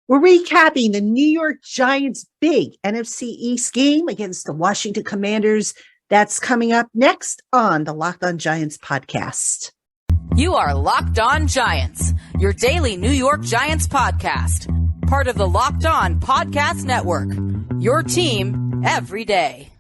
We're recapping the New York Giants' big NFC East game against the Washington Commanders. That's coming up next on the LockedOn Giants podcast. You are Locked On Giants, your daily New York Giants podcast. Part of the Locked On Podcast Network, your team every day.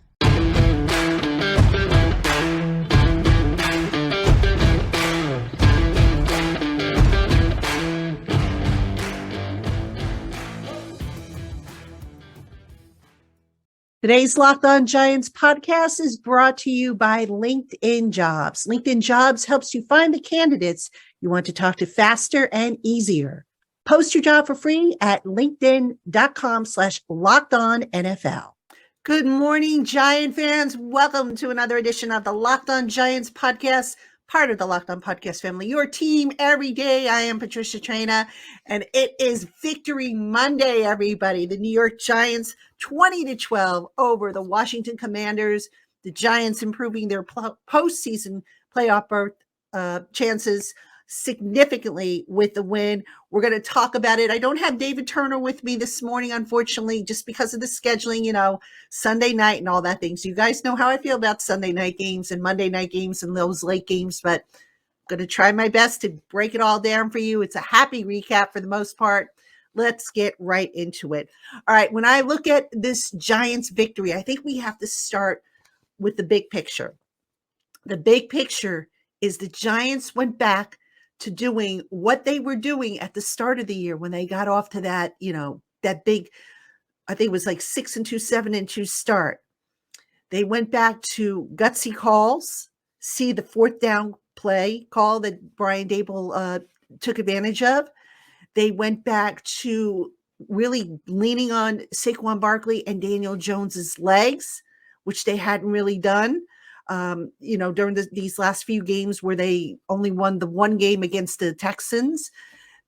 Today's Locked On Giants podcast is brought to you by LinkedIn Jobs. LinkedIn Jobs helps you find the candidates you want to talk to faster and easier. Post your job for free at linkedin.com/LockedOnNFL. Good morning, Giant fans. Welcome to another edition of the Locked On Giants podcast, part of the Locked On Podcast family, your team every day. I am Patricia Traina, and it is Victory Monday, everybody. The New York Giants 20-12 over the Washington Commanders. The Giants improving their postseason playoff berth chances significantly with the win. We're going to talk about it. I don't have David Turner with me this morning, unfortunately, just because of the scheduling, Sunday night and all that things. You guys know how I feel about Sunday night games and Monday night games and those late games, but I'm going to try my best to break it all down for you. It's a happy recap for the most part. Let's get right into it. All right. When I look at this Giants victory, I think we have to start with the big picture. The big picture is the Giants went back to doing what they were doing at the start of the year when they got off to that, that big, I think it was like 6-2, 7-2 start. They went back to gutsy calls, see the fourth down play call that Brian Daboll took advantage of. They went back to really leaning on Saquon Barkley and Daniel Jones's legs, which they hadn't really done. During these last few games where they only won the one game against the Texans.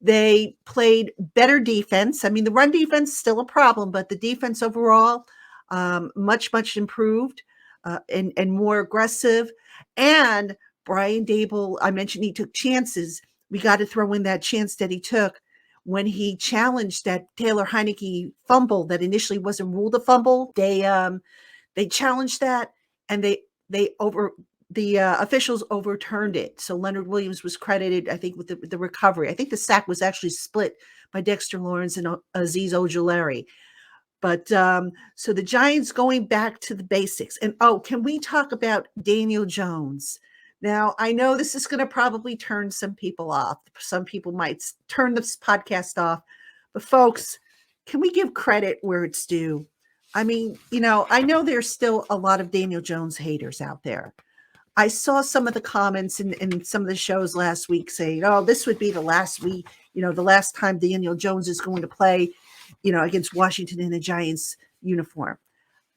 They played better defense. I mean, the run defense is still a problem, but the defense overall, much improved and more aggressive. And Brian Daboll, I mentioned he took chances. We got to throw in that chance that he took when he challenged that Taylor Heineke fumble that initially wasn't ruled a fumble. They challenged that, and the officials overturned it. So Leonard Williams was credited, I think, with the recovery. I think the sack was actually split by Dexter Lawrence and Azeez Ojulari. But so the Giants going back to the basics. And, can we talk about Daniel Jones? Now, I know this is going to probably turn some people off. Some people might turn this podcast off. But, folks, can we give credit where it's due? I mean, I know there's still a lot of Daniel Jones haters out there. I saw some of the comments in some of the shows last week saying, this would be the last week, the last time Daniel Jones is going to play, against Washington in a Giants uniform.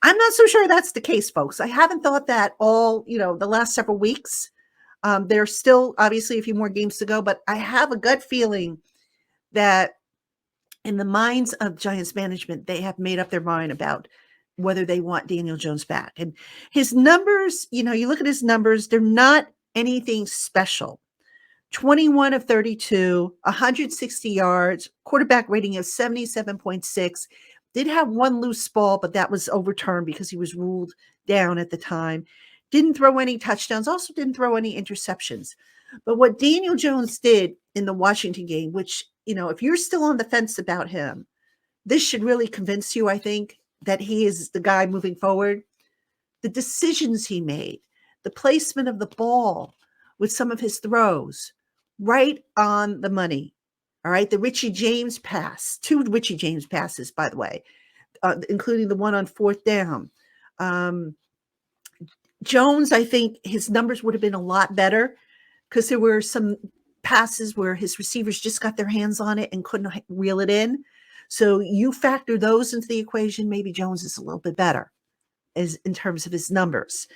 I'm not so sure that's the case, folks. I haven't thought that all, the last several weeks. There's still obviously a few more games to go, but I have a gut feeling that in the minds of Giants management, they have made up their mind about whether they want Daniel Jones back. And his numbers, you look at his numbers, they're not anything special. 21 of 32, 160 yards, quarterback rating of 77.6. Did have one loose ball, but that was overturned because he was ruled down at the time. Didn't throw any touchdowns, also didn't throw any interceptions. But what Daniel Jones did in the Washington game, which, if you're still on the fence about him, this should really convince you, I think, that he is the guy moving forward. The decisions he made, the placement of the ball with some of his throws, right on the money. All right, the Richie James pass, 2 Richie James passes, by the way, including the one on fourth down. Jones, I think his numbers would have been a lot better because there were some passes where his receivers just got their hands on it and couldn't reel it in. So you factor those into the equation, maybe Jones is a little bit better in terms of his numbers.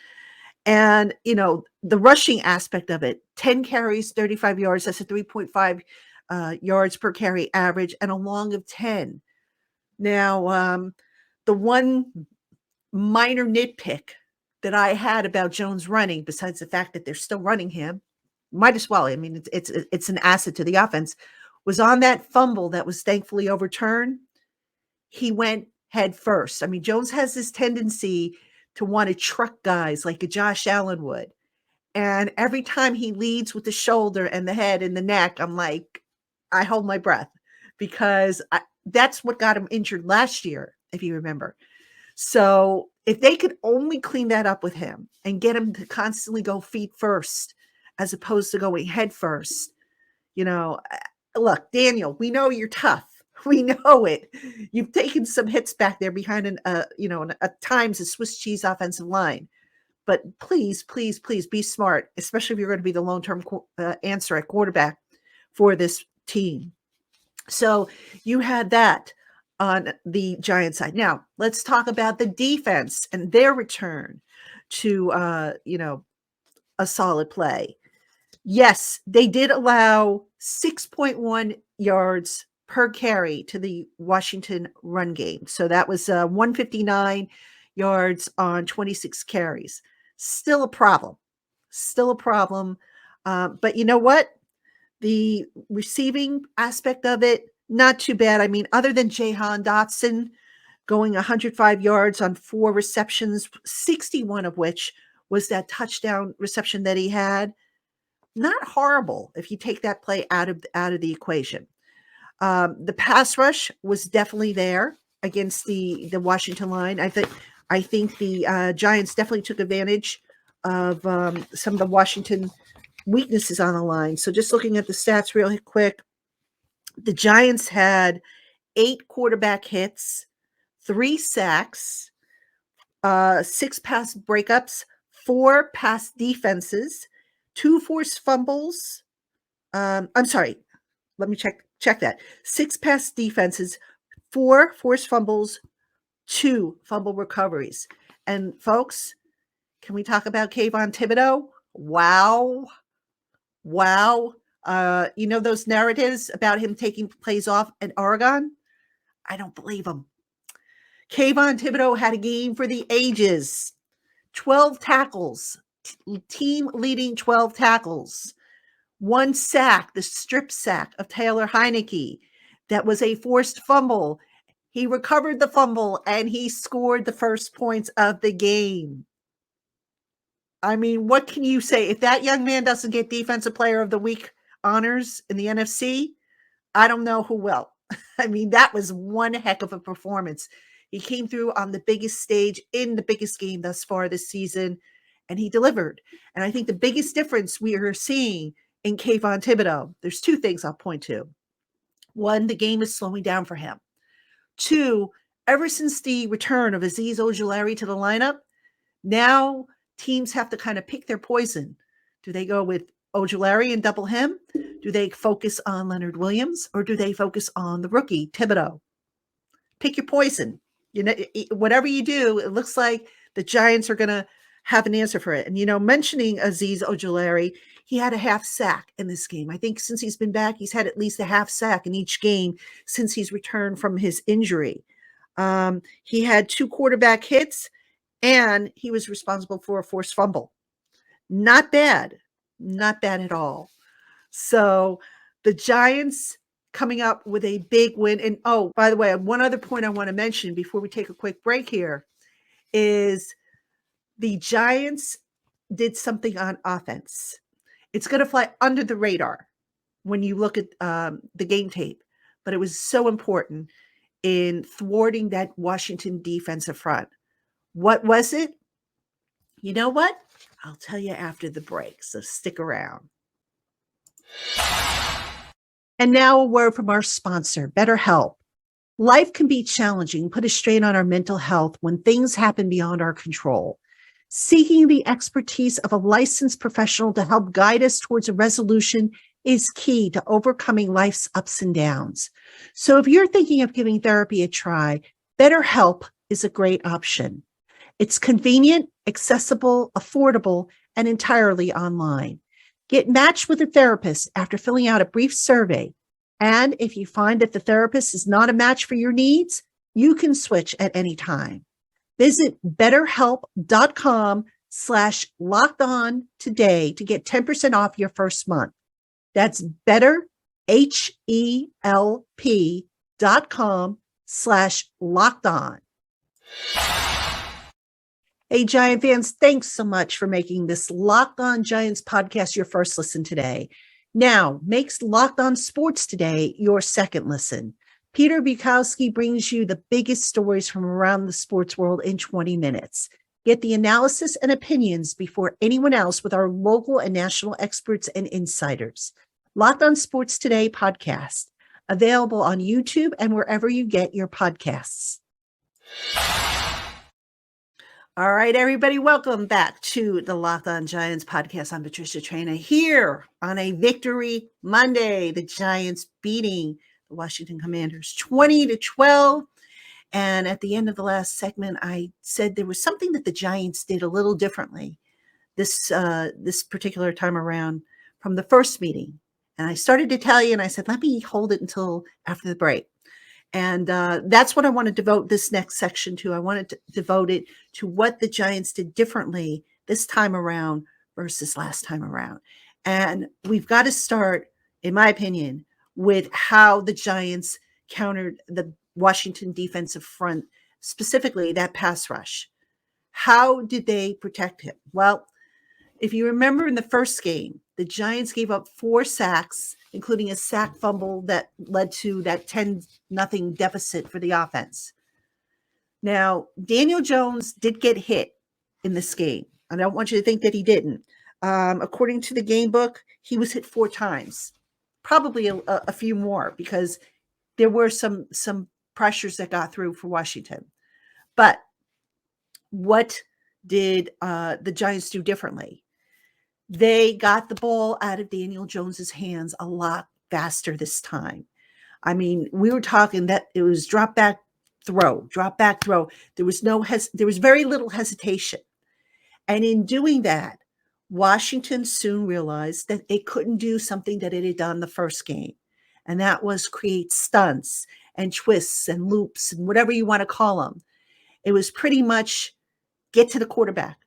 And, the rushing aspect of it, 10 carries, 35 yards, that's a 3.5 yards per carry average, and a long of 10. Now, the one minor nitpick that I had about Jones running, besides the fact that they're still running him, might as well. I mean, it's an asset to the offense, was on that fumble that was thankfully overturned, he went head first. I mean, Jones has this tendency to want to truck guys like a Josh Allen would. And every time he leads with the shoulder and the head and the neck, I'm like, I hold my breath because that's what got him injured last year, if you remember. So if they could only clean that up with him and get him to constantly go feet first as opposed to going head first, look, Daniel, we know you're tough. We know it. You've taken some hits back there behind at times a Swiss cheese offensive line. But please, please, please be smart, especially if you're going to be the long-term answer at quarterback for this team. So you had that on the Giants side. Now, let's talk about the defense and their return to, a solid play. Yes, they did allow 6.1 yards per carry to the Washington run game. So that was 159 yards on 26 carries. Still a problem. But you know what? The receiving aspect of it, not too bad. I mean, other than Jahan Dotson going 105 yards on 4 receptions, 61 of which was that touchdown reception that he had. Not horrible if you take that play out of the equation. The pass rush was definitely there against the Washington line. I think the Giants definitely took advantage of some of the Washington weaknesses on the line. So just looking at the stats real quick, the Giants had 8 quarterback hits, 3 sacks, 6 pass breakups, 4 pass defenses, 2 forced fumbles. I'm sorry. Let me check that. 6 pass defenses, 4 forced fumbles, 2 fumble recoveries. And folks, can we talk about Kayvon Thibodeau? Wow. Those narratives about him taking plays off in Oregon? I don't believe them. Kayvon Thibodeau had a game for the ages. 12 tackles, team leading 12 tackles. 1 sack, the strip sack of Taylor Heineke. That was a forced fumble. He recovered the fumble and he scored the first points of the game. I mean, what can you say? If that young man doesn't get Defensive Player of the Week honors in the NFC, I don't know who will. I mean, that was one heck of a performance. He came through on the biggest stage in the biggest game thus far this season, and he delivered. And I think the biggest difference we are seeing in Kayvon Thibodeau, there's 2 things I'll point to. 1, the game is slowing down for him. 2, ever since the return of Azeez Ojulari to the lineup, now teams have to kind of pick their poison. Do they go with Ojulari and double him? Do they focus on Leonard Williams, or do they focus on the rookie Thibodeau? Pick your poison. Whatever you do, it looks like the Giants are going to have an answer for it. And, mentioning Azeez Ojulari, he had a half sack in this game. I think since he's been back, he's had at least a half sack in each game since he's returned from his injury. He had 2 quarterback hits, and he was responsible for a forced fumble. Not bad at all. So the Giants coming up with a big win. And by the way, one other point I want to mention before we take a quick break here is the Giants did something on offense. It's going to fly under the radar when you look at the game tape, but it was so important in thwarting that Washington defensive front. What was it? You know what? I'll tell you after the break, so stick around. And now a word from our sponsor, BetterHelp. Life can be challenging, put a strain on our mental health when things happen beyond our control. Seeking the expertise of a licensed professional to help guide us towards a resolution is key to overcoming life's ups and downs. So if you're thinking of giving therapy a try, BetterHelp is a great option. It's convenient, accessible, affordable, and entirely online. Get matched with a therapist after filling out a brief survey. And if you find that the therapist is not a match for your needs, you can switch at any time. Visit betterhelp.com/lockedon today to get 10% off your first month. That's HELP.com/lockedon. Hey, Giant fans, thanks so much for making this Locked On Giants podcast your first listen today. Now, makes Locked On Sports Today your second listen. Peter Bukowski brings you the biggest stories from around the sports world in 20 minutes. Get the analysis and opinions before anyone else with our local and national experts and insiders. Locked On Sports Today podcast, available on YouTube and wherever you get your podcasts. All right, everybody, welcome back to the Locked On Giants podcast. I'm Patricia Traina here on a Victory Monday. The Giants beating the Wasington Commanders 20-12. And at the end of the last segment, I said there was something that the Giants did a little differently this particular time around from the first meeting. And I started to tell you, and I said, let me hold it until after the break. And that's what I want to devote this next section to. I wanted to devote it to what the Giants did differently this time around versus last time around. And we've got to start, in my opinion, with how the Giants countered the Washington defensive front, specifically that pass rush. How did they protect him? Well, if you remember in the first game, the Giants gave up 4 sacks, including a sack fumble that led to that 10-0 deficit for the offense. Now, Daniel Jones did get hit in this game. I don't want you to think that he didn't. According to the game book, he was hit 4 times, probably a few more, because there were some pressures that got through for Washington. But what did the Giants do differently? They got the ball out of Daniel Jones's hands a lot faster this time. I mean, we were talking that it was drop back throw. There was very little hesitation. And in doing that, Washington soon realized that it couldn't do something that it had done the first game. And that was create stunts and twists and loops and whatever you want to call them. It was pretty much get to the quarterback,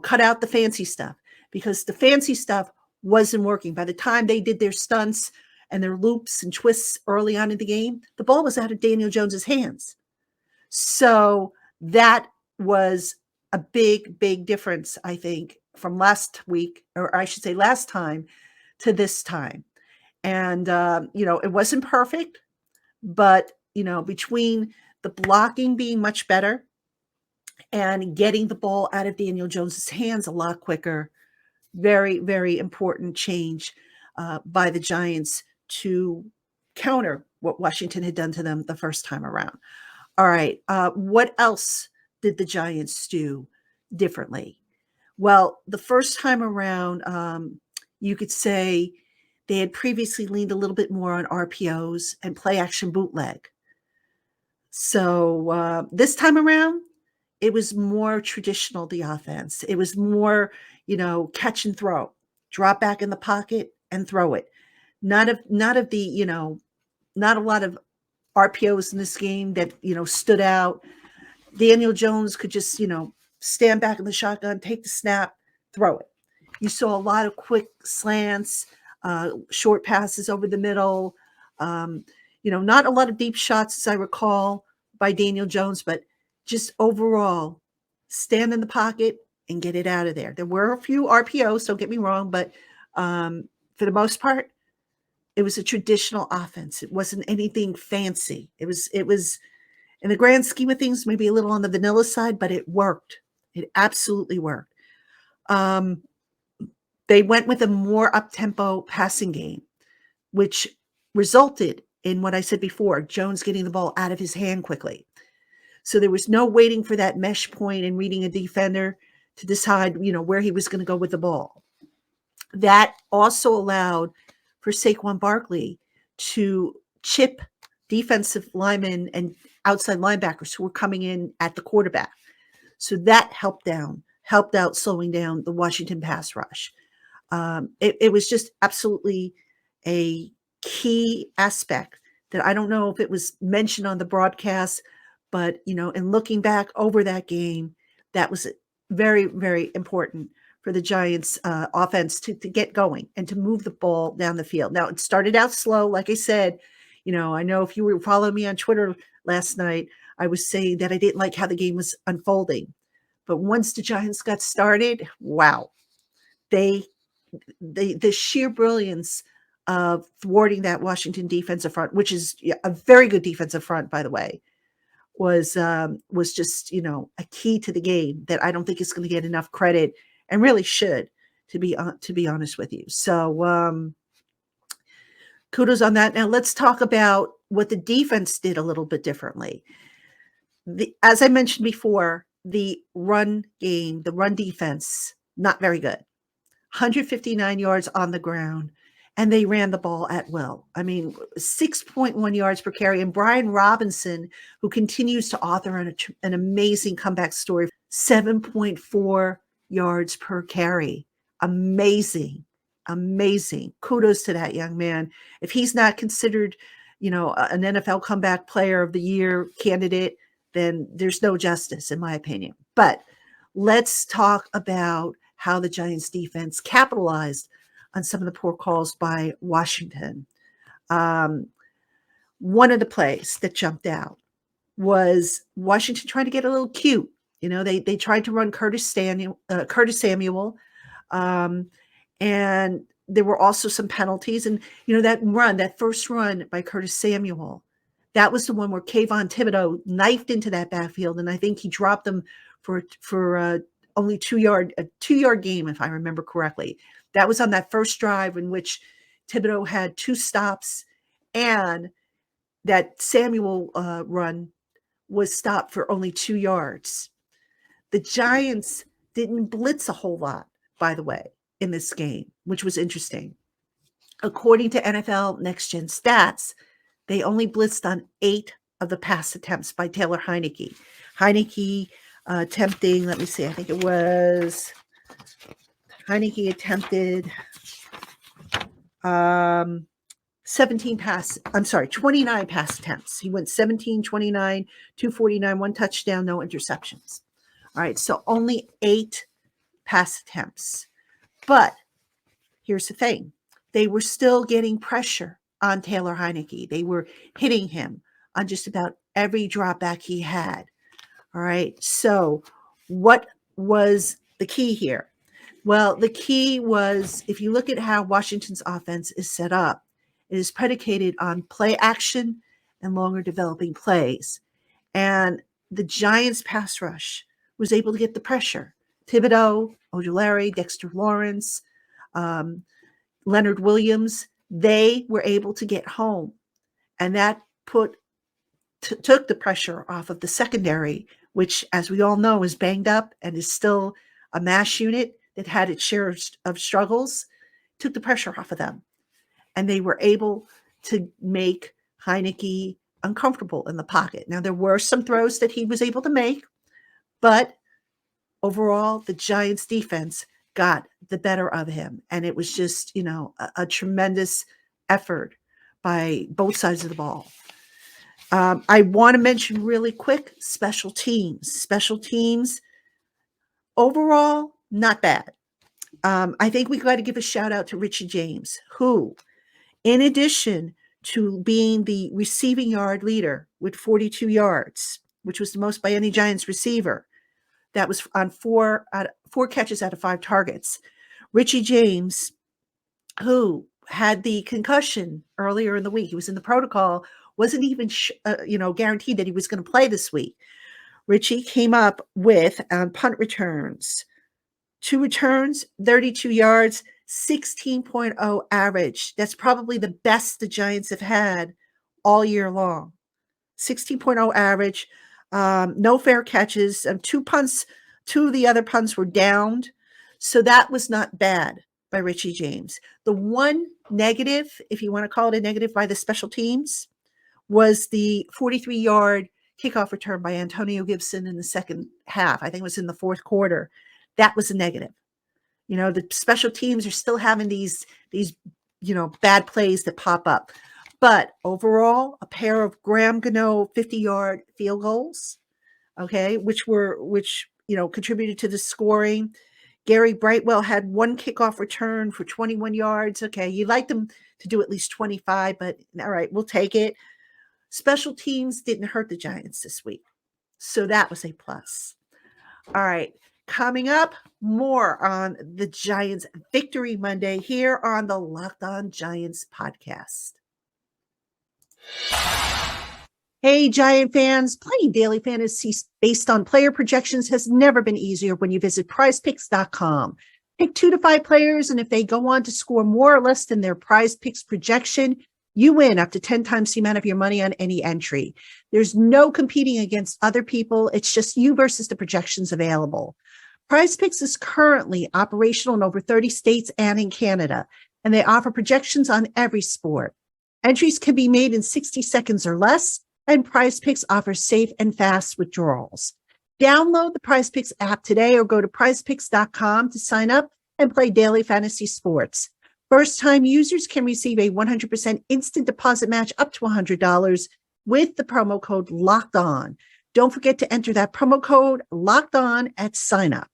cut out the fancy stuff, because the fancy stuff wasn't working. By the time they did their stunts and their loops and twists early on in the game, the ball was out of Daniel Jones's hands. So that was a big, big difference, I think, from last week, or I should say last time to this time. And, it wasn't perfect, but, between the blocking being much better and getting the ball out of Daniel Jones's hands a lot quicker, very, very important change by the Giants to counter what Washington had done to them the first time around. All right. What else did the Giants do differently? Well, the first time around, you could say they had previously leaned a little bit more on RPOs and play action bootleg. So this time around, it was more traditional, the offense. It was more, catch and throw, drop back in the pocket and throw it. Not a lot of RPOs in this game that, stood out. Daniel Jones could just, stand back in the shotgun, take the snap, throw it. You saw a lot of quick slants, short passes over the middle. Not a lot of deep shots, as I recall, by Daniel Jones, but just overall, stand in the pocket and get it out of there. There were a few RPOs, don't get me wrong, but for the most part, it was a traditional offense. It wasn't anything fancy. It was in the grand scheme of things, maybe a little on the vanilla side, but it worked. It absolutely worked. They went with a more up-tempo passing game, which resulted in what I said before, Jones getting the ball out of his hand quickly. So there was no waiting for that mesh point and reading a defender to decide, where he was going to go with the ball. That also allowed for Saquon Barkley to chip defensive linemen and outside linebackers who were coming in at the quarterback. So that helped out slowing down the Washington pass rush. It was just absolutely a key aspect that I don't know if it was mentioned on the broadcast, but, in looking back over that game, that was very, very important for the Giants offense to get going and to move the ball down the field. Now, it started out slow. Like I said, I know if you were following me on Twitter last night, I was saying that I didn't like how the game was unfolding. But once the Giants got started, wow, the sheer brilliance of thwarting that Washington defensive front, which is a very good defensive front, by the way, was just a key to the game that I don't think is going to get enough credit, and really should, to be honest with you. So kudos on that. Now let's talk about what the defense did a little bit differently. As I mentioned before, the run game, the run defense, not very good. 159 yards on the ground, and they ran the ball at will. I mean, 6.1 yards per carry. And Brian Robinson, who continues to author an amazing comeback story, 7.4 yards per carry. Amazing. Kudos to that young man. If he's not considered, an NFL comeback player of the year candidate, then there's no justice, in my opinion. But let's talk about how the Giants defense capitalized on some of the poor calls by Washington. One of the plays that jumped out was Washington trying to get a little cute. They tried to run Curtis Samuel, and there were also some penalties. And that first run by Curtis Samuel, that was the one where Kayvon Thibodeau knifed into that backfield, and I think he dropped them for only a 2-yard game, if I remember correctly. That was on that first drive in which Thibodeau had 2 stops, and that Samuel run was stopped for only 2 yards. The Giants didn't blitz a whole lot, by the way, in this game, which was interesting. According to NFL Next Gen Stats, they only blitzed on 8 of the pass attempts by Taylor Heinicke. Heinicke attempting, let me see, I think it was Heinicke attempted 29 pass attempts. He went 17, 29, 249, 1 touchdown, no interceptions. All right, so only 8 pass attempts. But here's the thing. They were still getting pressure on Taylor Heinicke. They were hitting him on just about every drop back he had. All right, so what was the key here? Well, the key was, if you look at how Washington's offense is set up, it is predicated on play action and longer developing plays. And the Giants' pass rush was able to get the pressure. Thibodeau, Ojulari, Dexter Lawrence, Leonard Williams, they were able to get home. And that took the pressure off of the secondary, which, as we all know, is banged up and is still a mash unit that had its share of struggles. Took the pressure off of them. And they were able to make Heinicke uncomfortable in the pocket. Now, there were some throws that he was able to make, but overall, the Giants defense got the better of him. And it was just, a tremendous effort by both sides of the ball. I want to mention really quick special teams. Special teams, overall, not bad. I think we got to give a shout out to Richie James, who, in addition to being the receiving yard leader with 42 yards, which was the most by any Giants receiver, that was on 4 catches out of 5 targets. Richie James, who had the concussion earlier in the week, he was in the protocol, wasn't even guaranteed that he was going to play this week. Richie came up with punt returns, 2 returns, 32 yards, 16.0 average. That's probably the best the Giants have had all year long. 16.0 average, no fair catches, 2 punts. 2 of the other punts were downed. So that was not bad by Richie James. The one negative, if you want to call it a negative, by the special teams was the 43-yard kickoff return by Antonio Gibson in the second half. I think it was in the fourth quarter. That was a negative. The special teams are still having these bad plays that pop up. But overall, a pair of Graham Gano 50-yard field goals, okay, which contributed to the scoring. Gary Brightwell had one kickoff return for 21 yards. Okay, you'd like them to do at least 25, but all right, we'll take it. Special teams didn't hurt the Giants this week, so that was a plus. All right, coming up, more on the Giants Victory Monday here on the Locked On Giants podcast. Hey, Giant fans, playing daily fantasy based on player projections has never been easier when you visit prizepicks.com. Pick 2 to 5 players, and if they go on to score more or less than their prize picks projection, you win up to 10 times the amount of your money on any entry. There's no competing against other people. It's just you versus the projections available. Prize Picks is currently operational in over 30 states and in Canada, and they offer projections on every sport. Entries can be made in 60 seconds or less, and Prize Picks offers safe and fast withdrawals. Download the Prize Picks app today or go to prizepicks.com to sign up and play daily fantasy sports. First-time users can receive a 100% instant deposit match up to $100 with the promo code LOCKEDON. Don't forget to enter that promo code LOCKEDON at sign-up.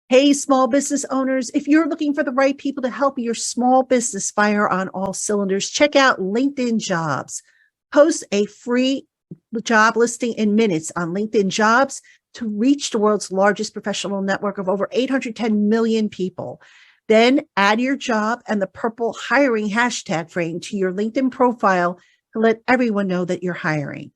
Hey, small business owners, if you're looking for the right people to help your small business fire on all cylinders, check out LinkedIn Jobs. Post a free job listing in minutes on LinkedIn Jobs to reach the world's largest professional network of over 810 million people. Then add your job and the purple hiring hashtag frame to your LinkedIn profile to let everyone know that you're hiring.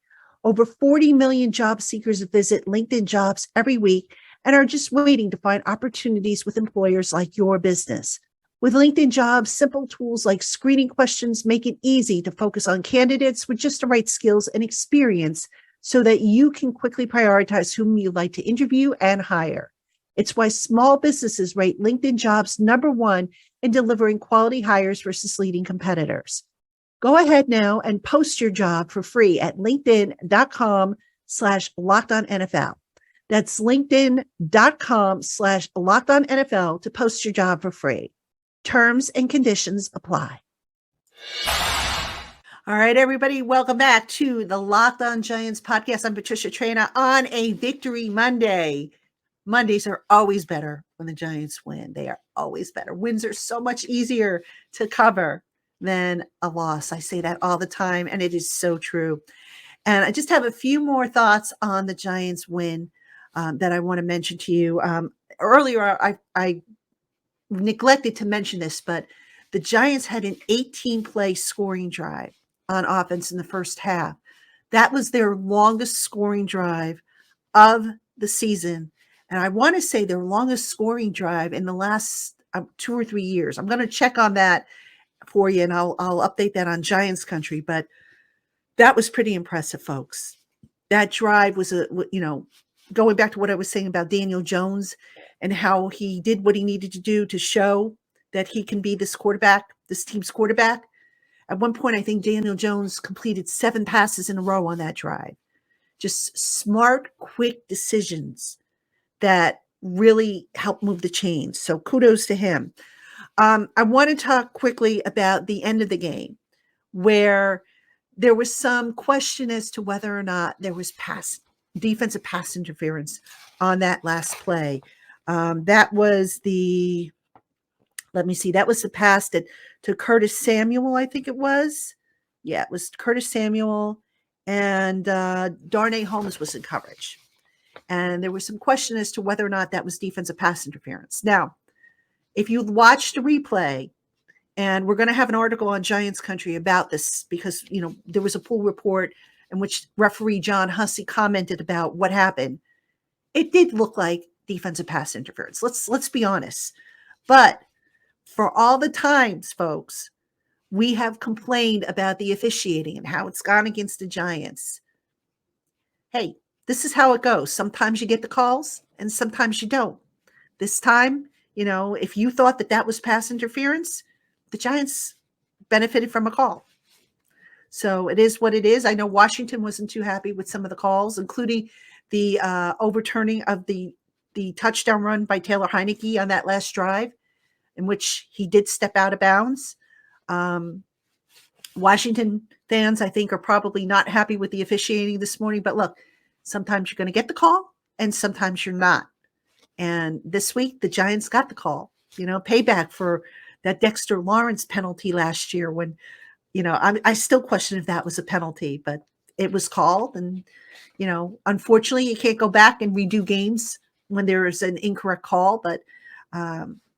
Over 40 million job seekers visit LinkedIn Jobs every week and are just waiting to find opportunities with employers like your business. With LinkedIn Jobs, simple tools like screening questions make it easy to focus on candidates with just the right skills and experience so that you can quickly prioritize whom you'd like to interview and hire. It's why small businesses rate LinkedIn Jobs #1 in delivering quality hires versus leading competitors. Go ahead now and post your job for free at linkedin.com/LockedOnNFL. That's linkedin.com/LockedOnNFL to post your job for free. Terms and conditions apply. All right, everybody, welcome back to the Locked On Giants podcast. I'm Patricia Traina on a Victory Monday. Mondays are always better when the Giants win. They are always better. Wins are so much easier to cover than a loss. I say that all the time, and it is so true. And I just have a few more thoughts on the Giants win that I want to mention to you. Earlier, I neglected to mention this, but the Giants had an 18-play scoring drive on offense in the first half. That was their longest scoring drive of the season. And I want to say their longest scoring drive in the last 2 or 3 years. I'm going to check on that for you, and I'll update that on Giants Country. But that was pretty impressive, folks. That drive was going back to what I was saying about Daniel Jones and how he did what he needed to do to show that he can be this team's quarterback. At one point, I think Daniel Jones completed 7 passes in a row on that drive. Just smart, quick decisions that really helped move the chains. So kudos to him. I want to talk quickly about the end of the game where there was some question as to whether or not there was defensive pass interference on that last play. That was the pass to Curtis Samuel, I think it was. Yeah, it was Curtis Samuel, and Darnay Holmes was in coverage. And there was some question as to whether or not that was defensive pass interference. Now, if you watch the replay, and we're going to have an article on Giants Country about this because, there was a full report in which referee John Hussey commented about what happened. It did look like defensive pass interference. Let's be honest. But for all the times, folks, we have complained about the officiating and how it's gone against the Giants. Hey, this is how it goes. Sometimes you get the calls and sometimes you don't. This time, if you thought that was pass interference, the Giants benefited from a call. So it is what it is. I know Washington wasn't too happy with some of the calls, including the overturning of the touchdown run by Taylor Heineke on that last drive, in which he did step out of bounds. Washington fans, I think, are probably not happy with the officiating this morning. But look, sometimes you're going to get the call and sometimes you're not. And this week, the Giants got the call, payback for that Dexter Lawrence penalty last year when, I still question if that was a penalty, but it was called. And, unfortunately, you can't go back and redo games when there is an incorrect call. But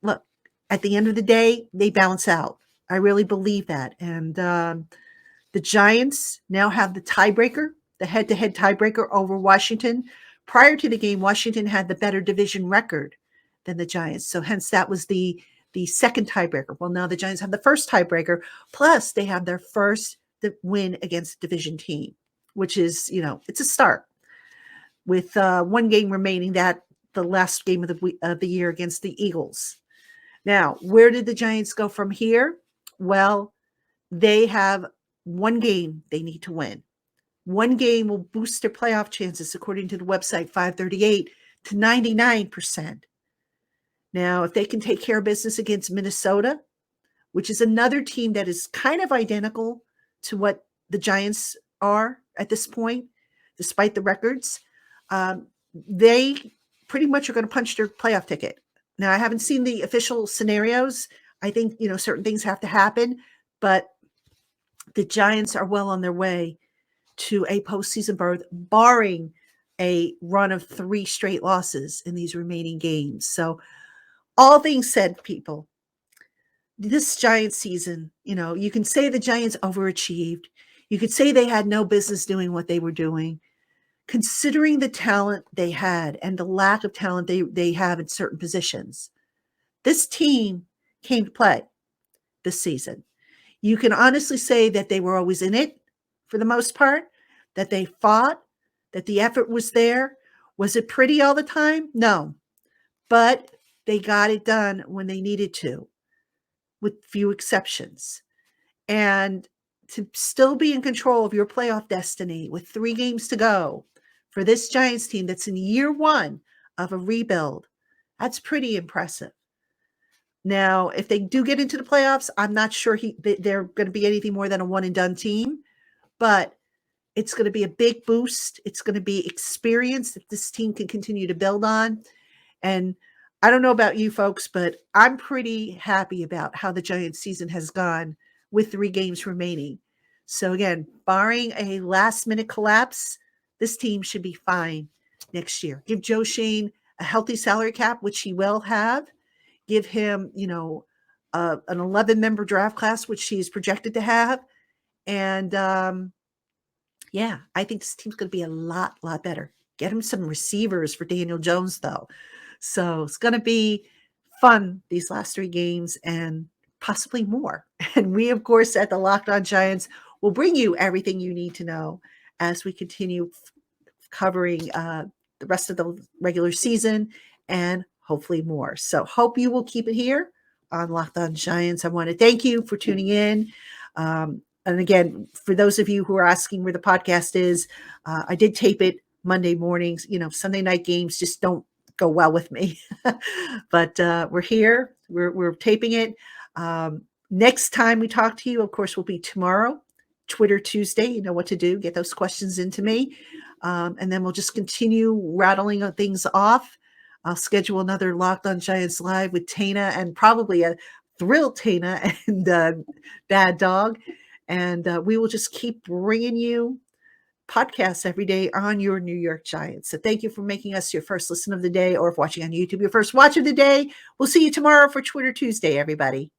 look, at the end of the day, they balance out. I really believe that. And the Giants now have the tiebreaker, the head-to-head tiebreaker over Washington. Prior to the game, Washington had the better division record than the Giants. So hence that was the second tiebreaker. Well, now the Giants have the first tiebreaker, plus they have their first win against a division team, which is, it's a start. With one game remaining, that the last game of the year against the Eagles. Now, where did the Giants go from here? Well, they have one game they need to win. One game will boost their playoff chances, according to the website 538, to 99%. Now, if they can take care of business against Minnesota, which is another team that is kind of identical to what the Giants are at this point, despite the records, they pretty much are going to punch their playoff ticket. Now, I haven't seen the official scenarios. I think, certain things have to happen, but the Giants are well on their way to a postseason berth, barring a run of 3 straight losses in these remaining games. So all things said, people, this Giants season, you can say the Giants overachieved. You could say they had no business doing what they were doing. Considering the talent they had and the lack of talent they have in certain positions, this team came to play this season. You can honestly say that they were always in it for the most part, that they fought, that the effort was there. Was it pretty all the time? No. But they got it done when they needed to, with few exceptions. And to still be in control of your playoff destiny with 3 games to go for this Giants team that's in year 1 of a rebuild, that's pretty impressive. Now, if they do get into the playoffs, I'm not sure they're going to be anything more than a one-and-done team, but it's going to be a big boost. It's going to be experience that this team can continue to build on. And I don't know about you folks, but I'm pretty happy about how the Giants season has gone with 3 games remaining. So again, barring a last-minute collapse, this team should be fine next year. Give Joe Shane a healthy salary cap, which he will have. Give him, an 11-member draft class, which he's projected to have. And, I think this team's going to be a lot better. Get him some receivers for Daniel Jones, though. So it's going to be fun these last 3 games and possibly more. And we, of course, at the LockedOn Giants will bring you everything you need to know as we continue covering the rest of the regular season and hopefully more. So hope you will keep it here on LockedOn Giants. I want to thank you for tuning in. And again, for those of you who are asking where the podcast is, I did tape it Monday mornings. Sunday night games just don't go well with me. But we're here. We're taping it. Next time we talk to you, of course, will be tomorrow, Twitter Tuesday. You know what to do. Get those questions into me. And then we'll just continue rattling things off. I'll schedule another LockedOn Giants Live with Traina and probably a thrilled Traina and Bad Dog. And we will just keep bringing you podcasts every day on your New York Giants. So thank you for making us your first listen of the day, or if watching on YouTube, your first watch of the day. We'll see you tomorrow for Twitter Tuesday, everybody.